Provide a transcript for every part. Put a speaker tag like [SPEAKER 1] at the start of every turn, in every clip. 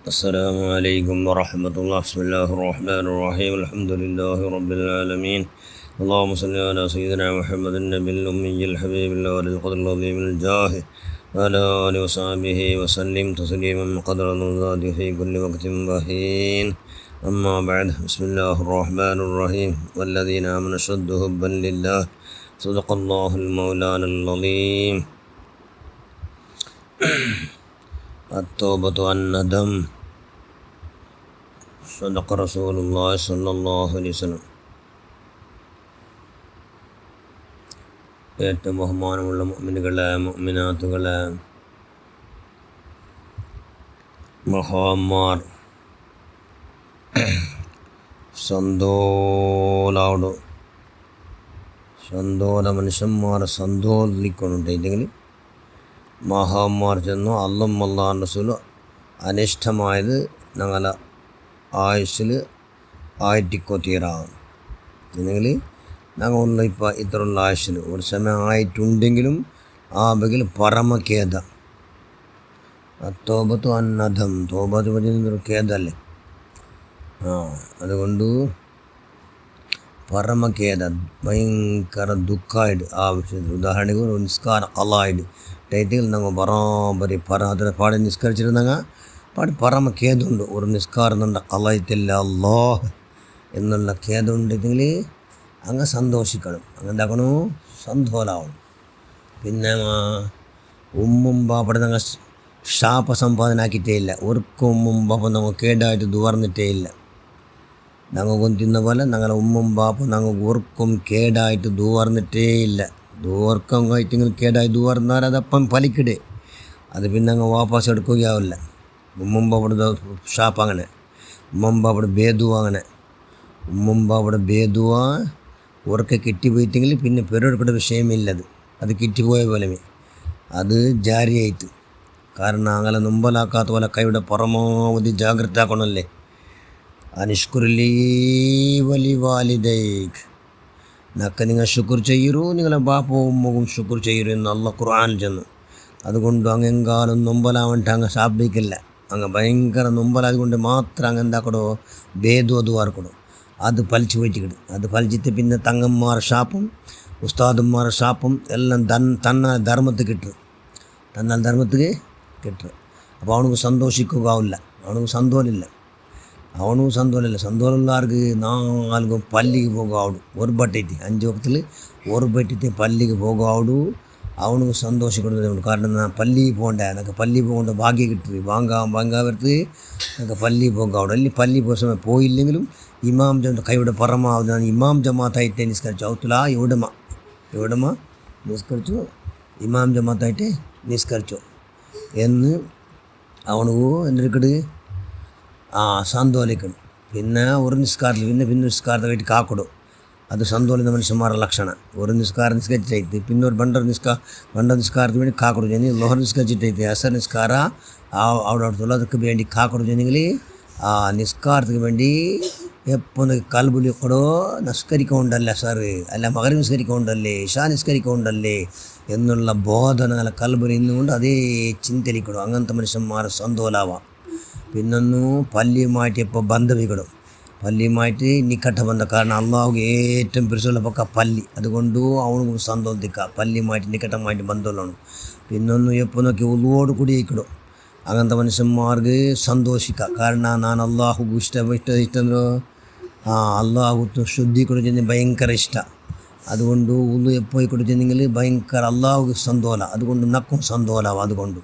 [SPEAKER 1] السلام عليكم ورحمة الله. بسم الله الرحمن الرحيم. الحمد لله رب العالمين. اللهم صل على سيدنا محمد النبي الأمي الحبيب الله القدر العظيم الجاه وعلى آله وصحبه وسلم تسليما قدر الزاد في كل وقت وحين. أما بعد، بسم الله الرحمن الرحيم. والذين آمنوا أشد حبا لله. صدق الله المولانا العظيم. التوبة الندم. صدق رسول الله صلى الله عليه وسلم. ഏറ്റവും ബഹുമാനമുള്ള മുഅ്മിനുകളെ, മുഅ്മിനാത്തുകളെ, മഹാന്മാർ സന്തോല മനുഷ്യന്മാരെ സന്തോലിക്കൊണ്ടില്ലെങ്കിൽ മഹാന്മാർ ചെന്നു അല്ലാഹു റസൂല് അനിഷ്ടമായത് ഞങ്ങളെ ആയുസ്സിൽ ആയിട്ടിക്കൊത്തീരാം. അല്ലെങ്കിൽ ഞങ്ങളുള്ള ഇപ്പോൾ ഇത്രയുള്ള ആയുസ്സിൽ ഒരു സമയം ആയിട്ടുണ്ടെങ്കിലും ആ ബഗിൽ പരമഖേദ. തോബത്ത് അന്നദം. തോബത്ത് പറഞ്ഞൊരു ഖേദല്ലേ. അതുകൊണ്ട് പരമഖേദ, ഭയങ്കര ദുഃഖമായിട്ട് ആ വിഷയത്തിൽ. ഉദാഹരണക്ക് ഒരു നിസ്കാര കലായിട്ട് ടൈറ്റിൽ ഞങ്ങൾ ബറാബരി അതിനെ പാടി നിസ്കരിച്ചിരുന്നെങ്കിൽ പാടി പരമ ഖേദമുണ്ട്. ഒരു നിസ്കാരം നമ്മുടെ കലായിത്തില്ല അല്ലാഹ് എന്നുള്ള ഖേദമുണ്ടെങ്കിൽ അങ്ങ് സന്തോഷിക്കണം. അങ്ങനെ എന്താക്കണോ, സന്തോഷമാവണം. പിന്നെ ഉമ്മും ബാപ്പടെ ഞങ്ങൾ ശാപ സമ്പാദനാക്കിയിട്ടേ ഇല്ല. ഒർക്കും ഉമ്മും ബാപ്പ ഞങ്ങൾ കേടായിട്ട് ദുവർന്നിട്ടേ ഇല്ല. ഞങ്ങൾ കൊന്തിന്ന പോലെ ഞങ്ങളെ ഉമ്മും ബാപ്പും ഞങ്ങൾ ഒർക്കും കേടായിട്ട് ദുവർന്നിട്ടേ ഇല്ല. ദൂർക്കം കഴിച്ചെങ്കിലും കേടായി ദൂർന്നാൽ അതപ്പം പലിക്കിടേ. അത് പിന്നെ അങ്ങ് വാപ്പസ് എടുക്കുകയാവില്ല. ഉമ്മുമ്പവിടെ ഷാപ്പ് അങ്ങനെ, ഉമ്മുമ്പവിടെ ബേദുവ അങ്ങനെ. ഉമ്മുമ്പവിടെ ബേദുവ ഉറക്കെ കിട്ടിപ്പോയിട്ടെങ്കിൽ പിന്നെ പെരെടുക്കേണ്ട വിഷയമില്ലത്. അത് കിട്ടിപ്പോയ പോലെ അത് ജാരിയായിട്ട്. കാരണം അങ്ങനെ മുമ്പലാക്കാത്ത പോലെ കൈയുടെ പരമാവധി ജാഗ്രത ആക്കണമല്ലേ. അനിഷ്കുറുലീ വലി വാലിദൈക്. നക്ക നിങ്ങൾ ശുക്ർ ചെയ്യൂ, നിങ്ങളെ ബാപ്പവും ഉമ്മവും ശുക്ർ ചെയ്യൂ എന്ന് അല്ലാഹ് ഖുർആനിൽ ചെന്നു. അതുകൊണ്ട് അങ്ങെങ്കാലം നൊമ്പലാവണ്ട അങ്ങ് സാധിക്കില്ല. അങ്ങ് ഭയങ്കര നൊമ്പലായത് കൊണ്ട് മാത്രം അങ്ങ് എന്താക്കടോ, ഭേദം അതുവാർക്കടോ. അത് പലിച്ചു പോയിട്ടിക്കിടും. അത് പലിച്ചിട്ട് പിന്നെ തങ്ങന്മാരുടെ ഷാപ്പും ഉസ്താദന്മാരുടെ ഷാപ്പും എല്ലാം തന്നാൽ ധർമ്മത്തിൽ കിട്ടും. അപ്പോൾ അവനക്ക് സന്തോഷിക്കുകയാവില്ല. അവനക്ക് സന്തോഷമില്ല. സന്തോഷമുള്ളവർക്ക് നാൽക്കും പള്ളിക്ക് പോകാവൂ. ഒരു ബട്ടിട്ട് 5 വക്തിൽ ഒരു ബട്ടിട്ട് പള്ളിക്ക് പോകാവൂ. അവനക്ക് സന്തോഷിക്കുന്നത്. കാരണം പള്ളിയിൽ പോകണ്ടേ, എനിക്ക് പള്ളിയിൽ പോകേണ്ട ഭാഗ്യം കിട്ടി. വാങ്ങാവരുത്ത് എനിക്ക് പള്ളിയിൽ പോകാവൂ. അല്ലെങ്കിൽ പള്ളിയിൽ പോകുന്ന സമയം പോയില്ലെങ്കിലും ഇമാം കൈയുടെ പരമാവധി ഇമാം ജമാഅത്തായിട്ട് നിസ്കരിച്ചു. ഔത്തുല എവിടമ നിസ്കരിച്ചു, ഇമാം ജമാഅത്തായിട്ട് നിസ്കരിച്ചു എന്ന് അവനക്ക് എന്തെടുക്കട് സന്തോലിക്കണം. പിന്നെ ഒരു നിസ്കാരത്തിൽ പിന്നെ നിസ്കാരത്തെ വേണ്ടി കാക്കിടും. അത് സന്തോലിക്കുന്ന മനുഷ്യന്മാരുടെ ലക്ഷണം. ഒരു നിസ്കാരം നിസ്കരിച്ചിട്ട് പിന്നെ ഒരു ബണ്ട നിസ്കാരത്തിന് വേണ്ടി കാക്കിടും ചെയ്യുന്നത്. ലോഹർ നിസ്കരിച്ചിട്ട് അസർ നിസ്കാര അവിടെ അതൊക്കെ വേണ്ടി കാക്കിടും ചെയ്യുന്നെങ്കിൽ ആ നിസ്കാരത്തിന് വേണ്ടി എപ്പോൾ കൽബുലിക്കടോ നിസ്കരിക്കൊണ്ടല്ലേ സാറ്, അല്ല മകരം നിസ്കരിക്കൊണ്ടല്ലേ, ഇഷാ നിസ്കരിക്കൊണ്ടല്ലേ എന്നുള്ള ബോധന കൽബുൽ ഇന്നുകൊണ്ട് അതേ ചിന്തലിക്കടോ. അങ്ങനത്തെ മനുഷ്യന്മാരെ സന്തോലാവാം. പിന്നൊന്നു പള്ളിയുമായിട്ട് ഇപ്പോൾ ബന്ധവിക്കണം. പള്ളിയുമായിട്ട് നിക്കട്ട ബന്ധം. കാരണം അള്ളാഹുക്ക് ഏറ്റവും പിരിച്ചുള്ള പക്ക പള്ളി. അതുകൊണ്ട് അവനും സന്തോഷിക്കുക. പള്ളിയുമായിട്ട് നിക്കട്ടമായിട്ട് ബന്ധമുള്ളതാണ്. പിന്നൊന്നു എപ്പോൾ നോക്കി ഉള്ളുവോട് കൂടി ഇരിക്കണം. അങ്ങനത്തെ മനുഷ്യന്മാർക്ക് സന്തോഷിക്കുക. കാരണം ഞാൻ അള്ളാഹു ഇഷ്ടമോ അള്ളാഹു ശുദ്ധി കൊടുത്ത് ഭയങ്കര ഇഷ്ടം. അതുകൊണ്ട് ഉള്ളു എപ്പോൾ കൊടുത്തെങ്കിൽ ഭയങ്കര അള്ളാഹുക്ക് സന്തോല. അതുകൊണ്ട് നക്കും സന്തോലാവും. അതുകൊണ്ട്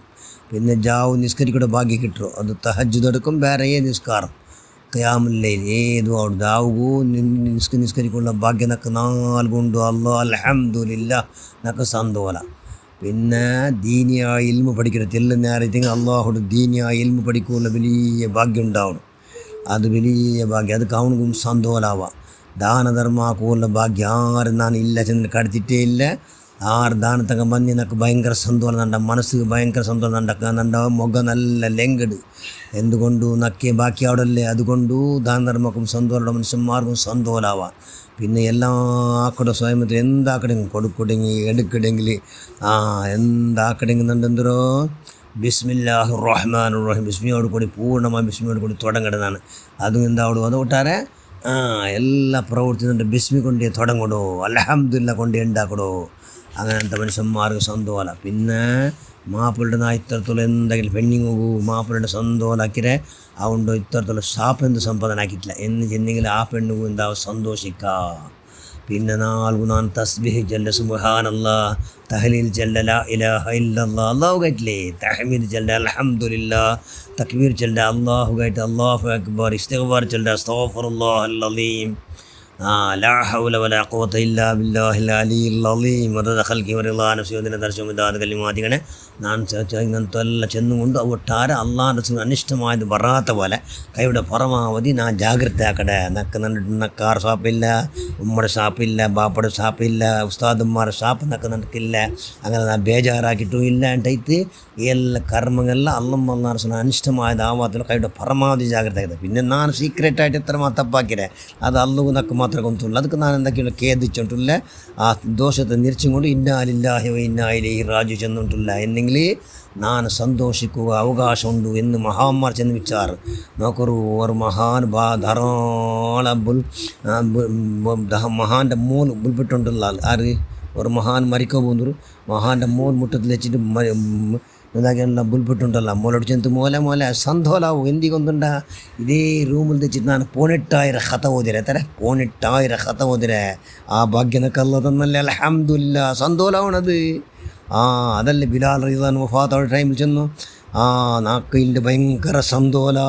[SPEAKER 1] പിന്നെ ജാവ് നിസ്കരിക്കൂടെ ഭാഗ്യം കിട്ടുമോ. അത് തഹജ്ജുദ് എടുക്കും. വേറെ നിസ്കാരം ഖിയാമുല്ലൈൽ ഏതു അവിടെ ദാവുകൂ നിസ്കരിക്കുള്ള ഭാഗ്യം നക്ക് നാൽകൊണ്ടു അല്ലാഹ് അൽഹംദുലില്ലാ നക്ക് സന്തോല. പിന്നെ ദീനിയായ ഇൽമു പഠിക്കണം. ചെല്ലുന്ന നേരത്തെങ്കിൽ അള്ളാഹുടെ ദീനിയായ ഇൽമു പഠിക്കുള്ള വലിയ ഭാഗ്യം ഉണ്ടാവണം. അത് വലിയ ഭാഗ്യം. അത് കൗണും സന്തോലാവാം. ദാനധർമാക്കുള്ള ഭാഗ്യം ആരും ഞാൻ ഇല്ല ചെന്ന് കടത്തിയിട്ടേ ഇല്ല. ആറ് ദാനത്തൊക്കെ മഞ്ഞ് എനിക്ക് ഭയങ്കര സന്തോഷം. നണ്ട മനസ്സ് ഭയങ്കര സന്തോഷം. നണ്ട മുഖം നല്ല ലെങ്കട്. എന്തുകൊണ്ടു നക്കിയ ബാക്കി അവിടെയല്ലേ. അതുകൊണ്ടു ദാനധർമ്മക്കും സന്തോഷമുള്ള മനുഷ്യന്മാർക്കും സന്തോഷമാവാം. പിന്നെ എല്ലാ ആക്കടെ സ്വയംത്തിൽ എന്താക്കടെങ്കിൽ കൊടുക്കടെങ്കിൽ എടുക്കടെങ്കിൽ എന്താക്കടെങ്കിൽ എന്തോ ബിസ്മില്ലാഹി റഹ്മാൻ റഹീം, ബിസ്മിയോട് കൂടി പൂർണ്ണമായി ബിസ്മിയോട് കൂടി തുടങ്ങേണ്ടതാണ്. അതും എന്താവിടും അത് ഒട്ടാരെ എല്ലാ പ്രവർത്തിക്കുന്നുണ്ട് ബിസ്മി കൊണ്ടേ തുടങ്ങടോ, അൽഹംദുലില്ലാ കൊണ്ടേ ഉണ്ടാക്കടോ. അങ്ങനത്തെ മനുഷ്യന്മാർക്ക് സന്തോല. പിന്നെ മാപ്പിളുടെ ഇത്തരത്തിലുള്ള എന്തെങ്കിലും പെണ്ണിങ് പോകും മാപ്പിളുടെ സന്തോലാക്കിരെ അതുകൊണ്ട് ഇത്തരത്തിലുള്ള ഷാപ്പ് എന്ത് സമ്പാദന ആക്കിയിട്ടില്ല എന്ന് ചെന്നെങ്കിൽ ആ പെണ്ണു എന്താ സന്തോഷിക്കുക. പിന്നെ നാൻ തസ്ബീഹ് ചൊല്ല, സുബ്ഹാനല്ലാഹ്, തഹ്ലീൽ ചൊല്ല, ലാ ഇലാഹ ഇല്ലല്ലാഹ്, അല്ലാഹു കേട്ടില്ലേ, തഹ്മീദ് ചൊല്ല, അൽഹംദുലില്ലാഹ്, തക്ബീർ ചൊല്ല, അല്ലാഹു കേട്ട്, അല്ലാഹു അക്ബർ, ഇസ്തിഗ്ഫാർ ചൊല്ല, അസ്തഗ്ഫിറുല്ലാഹൽ അലീം, ലാ ഹൗല വലാ ഖുവത ഇല്ലാ ബില്ലാഹിൽ അലിയിൽ അലീം, മദദ ഖൽഖി വറിളാ നഫ്സി വദിന ദർശനം ഇദാദ് കലിമാതിങ്ങനെ ഞാൻ ഇങ്ങനത്തെ എല്ലാം ചെന്നുകൊണ്ട് ഒട്ടാരെ അള്ളാഹുൻ്റെ റസൂൽ അനിഷ്ടമായത് പറയാത്ത പോലെ കൈയുടെ പരമാവധി ഞാൻ ജാഗ്രത ആക്കട്ടെ. നക്കാർ ഷാപ്പില്ല, ഉമ്മയുടെ ഷാപ്പില്ല, ബാപ്പയുടെ ഷാപ്പില്ല, ഉസ്താദന്മാരുടെ ഷാപ്പ് നടക്കില്ല. അങ്ങനെ ഞാൻ ബേജാറാക്കിയിട്ടും ഇല്ലാണ്ടായിട്ട് എല്ലാ കർമ്മങ്ങളിലും അള്ളാഹുവിൻ്റെ റസൂൽ അനിഷ്ടമായതാവാത്തില്ല കൈയുടെ പരമാവധി ജാഗ്രത ആക്കുന്നത്. പിന്നെ ഞാൻ സീക്രട്ടായിട്ട് എത്ര തപ്പാക്കിരെ അത് അള്ളാഹു നക്ക് മാത്രമേ കൊണ്ടുള്ളൂ. ಅದಕ್ಕೆ ನಾನು എന്തൊക്കെയുള്ള ഖേദിച്ചിട്ടില്ല, ആ ദോഷത്തെ നിരച്ചും കൊണ്ട് ഇന്നാ ലില്ലാഹി വ ഇന്നാ ഇലൈഹി റാജിഊൻ ചെന്നിട്ടില്ല എന്നെങ്കിൽ ഞാൻ സന്തോഷിക്കുക അവകാശമുണ്ട് എന്ന് മഹാന്മാർ ചെന്ന് വിಚಾರ നോക്കൊരു മഹാൻ ധാരാളം മഹാൻ്റെ മോൻ ബുൽപ്പിട്ടുണ്ടല്ല ആര് ഒരു മഹാൻ മരിക്കോ പോകുന്നൊരു മഹാൻ്റെ മോൻ മുട്ടത്തിൽ വെച്ചിട്ട് ഇതാಗೆಲ್ಲ ബുൽപ്പിട്ടുണ്ടല്ല മോലോട് ചെന്ന് മോലെ സന്തോലാവും എന്തിಗೊಂದುಂಡ ಇದೇ ರೂಮಲ್ಲಿ ತೆಚ್ಚಿಟ್ಟು ನಾನು 18,000 ಖತ ಓದಿರೆ ತರ 18,000 ಖತ ಓದಿರೆ ಆ ಭಾಗ್ಯನ ಕಲ್ಲದನ್ನಲ್ಲಿ ಅಲ್ಹಮ್ದುಲಿಲ್ಲಾ സന്തോലാവണത്. അതല്ലേ ബിലാൽ റളിയല്ലാഹു വഫാത്തായ ടൈമിൽ ചെന്നു നാക്ക് ഇൻ്റെ ഭയങ്കര സന്തോല.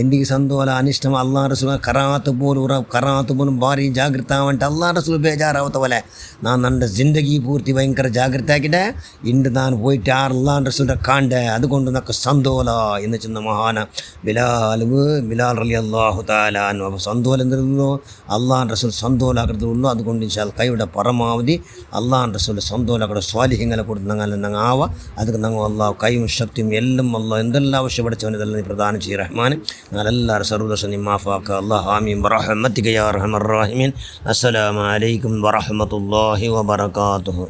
[SPEAKER 1] എന്തിಗೆ ಸಂದೋಲ ಅನಿಷ್ಟಮ ಅಲ್ಲಾ ರಸೂಲ ಕರಾತು ಬೋಲು ಭಾರಿ ಜಾಗೃತ ಅವಂಟ ಅಲ್ಲಾ ರಸೂಲ್ ಬೇಜಾರಾವತ್ತವಲೆ ನಾನು ನನ್ನ ಜಿಂದಗಿ ಪೂರ್ತಿ ಭಯಂಕರ ಜಾಗೃತ ಆಗಿದೆ. ಇಂದು ನಾನು പോയിട്ട് അല്ലാ റസൂലിനെ കാണ്ടേ അതുകൊണ്ട് നമുക്ക് സന്തോല എന്ന് ചെന്ന മഹാന ബിലാൽ റളിയല്ലാഹു തആല അൻഹു. അപ്പോൾ സന്തോലം എന്തുള്ളൂ അല്ലാ റസൂൽ സന്തോലാക്കുള്ളൂ. അതുകൊണ്ട് ഇൻഷാ അല്ലാഹ് കൈയുടെ പരമാവധി അല്ലാ റസൂൽ സന്തോലാക്കുള്ള സ്വാലിഹ്യങ്ങളെ കൊടുത്ത് ഞങ്ങൾ ആവാ. അതൊക്കെ ഞങ്ങൾ അല്ലാഹ് കൈയും ശക്തിയും എല്ലാം അല്ലാഹ് എന്തെല്ലാം ആവശ്യപ്പെടച്ചവൻ ഇതെല്ലാം പ്രദാനം ചെയ്യും റഹ്മാൻ. എല്ലാവരും സർവ്വദോഷം മാഫാക്ക അല്ലാഹ് ആമീൻ ബിറഹ്മതിക യാ അർഹമർ റഹീമീൻ. അസ്സലാമു അലൈക്കും വറഹ്മത്തുള്ളാഹി വബറകാതുഹു.